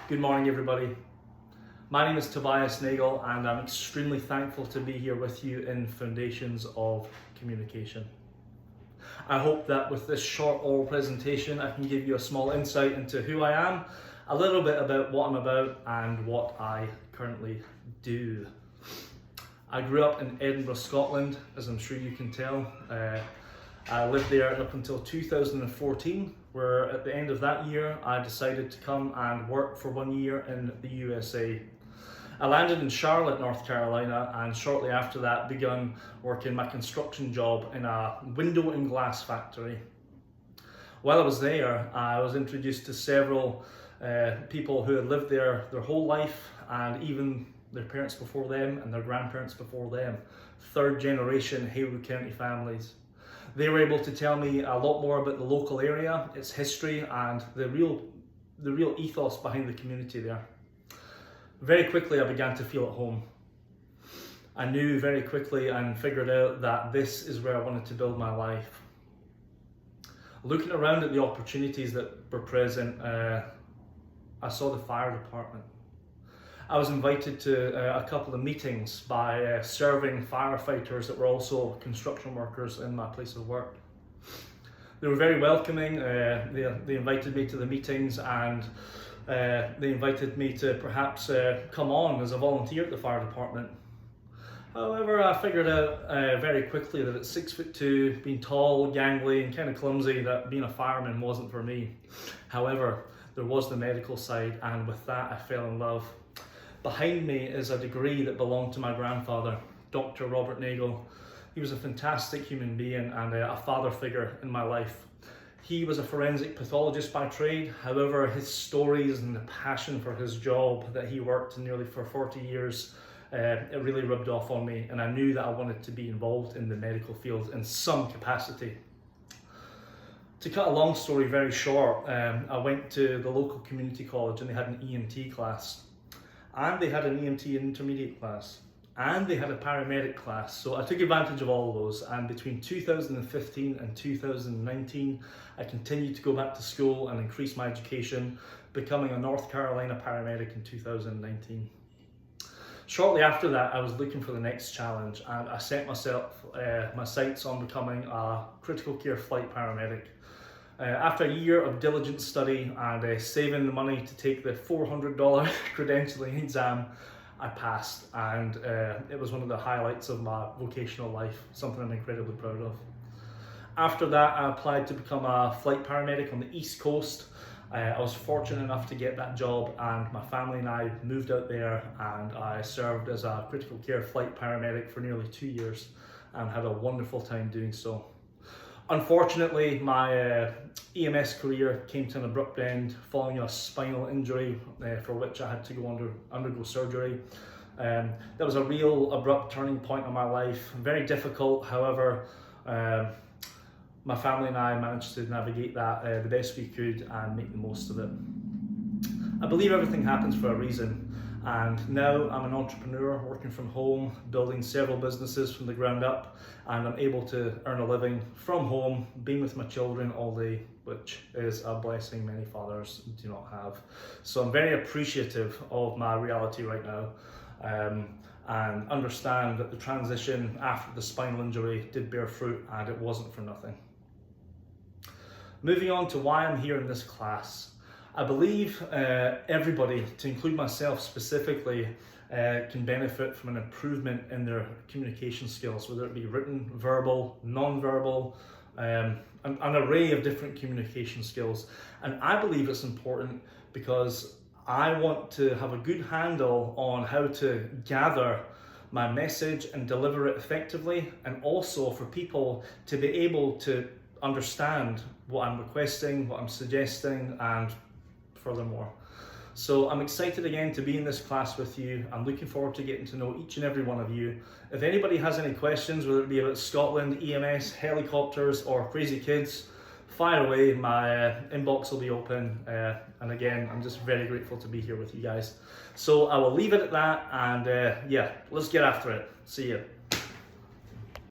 Good morning, everybody. My name is Nagle, and I'm extremely thankful to be here with you in Foundations of Communication. I hope that with this short oral presentation, I can give you a small insight into who I am, a little bit about what I'm about, and what I currently do. I grew up in Edinburgh, Scotland, as I'm sure you can tell. I lived there up until 2014, where at the end of that year, I decided to come and work for 1 year in the USA. I landed in Charlotte, North Carolina, and shortly after that began working my construction job in a window and glass factory. While I was there, I was introduced to several people who had lived there their whole life, and even their parents before them and their grandparents before them. Third generation Haywood County families. They were able to tell me a lot more about the local area, its history, and the real ethos behind the community there. Very quickly, I began to feel at home. I knew very quickly and figured out that this is where I wanted to build my life. Looking around at the opportunities that were present, I saw the fire department. I was invited to a couple of meetings by serving firefighters that were also construction workers in my place of work. They were very welcoming. They invited me to the meetings, and they invited me to perhaps come on as a volunteer at the fire department. However, I figured out very quickly that at 6'2", being tall, gangly, and kind of clumsy, that being a fireman wasn't for me. However, there was the medical side, and with that I fell in love. Behind me is a degree that belonged to my grandfather, Dr. Robert Nagle. He was a fantastic human being and a father figure in my life. He was a forensic pathologist by trade. However, his stories and the passion for his job that he worked nearly for 40 years, it really rubbed off on me, and I knew that I wanted to be involved in the medical field in some capacity. To cut a long story very short, I went to the local community college and they had an EMT class. And they had an EMT intermediate class, and they had a paramedic class. So I took advantage of all of those, and between 2015 and 2019, I continued to go back to school and increase my education, becoming a North Carolina paramedic in 2019. Shortly after that, I was looking for the next challenge, and I set myself my sights on becoming a critical care flight paramedic. After a year of diligent study and saving the money to take the $400 credentialing exam, I passed, and it was one of the highlights of my vocational life, something I'm incredibly proud of. After that, I applied to become a flight paramedic on the East Coast. I was fortunate enough to get that job, and my family and I moved out there, and I served as a critical care flight paramedic for nearly 2 years and had a wonderful time doing so. Unfortunately, my EMS career came to an abrupt end following a spinal injury for which I had to go undergo surgery. That was a real abrupt turning point in my life, very difficult. However, my family and I managed to navigate that the best we could and make the most of it. I believe everything happens for a reason. And now I'm an entrepreneur working from home, building several businesses from the ground up, and I'm able to earn a living from home, being with my children all day, which is a blessing many fathers do not have. So I'm very appreciative of my reality right now, and understand that the transition after the spinal injury did bear fruit, and it wasn't for nothing. Moving on to why I'm here in this class. I believe everybody, to include myself specifically, can benefit from an improvement in their communication skills, whether it be written, verbal, non-verbal, an array of different communication skills. And I believe it's important because I want to have a good handle on how to gather my message and deliver it effectively, and also for people to be able to understand what I'm requesting, what I'm suggesting, and furthermore. So I'm excited again to be in this class with you. I'm looking forward to getting to know each and every one of you. If anybody has any questions, whether it be about Scotland, EMS, helicopters, or crazy kids, fire away. My inbox will be open. And again, I'm just very grateful to be here with you guys. So I will leave it at that, and yeah, let's get after it. See you.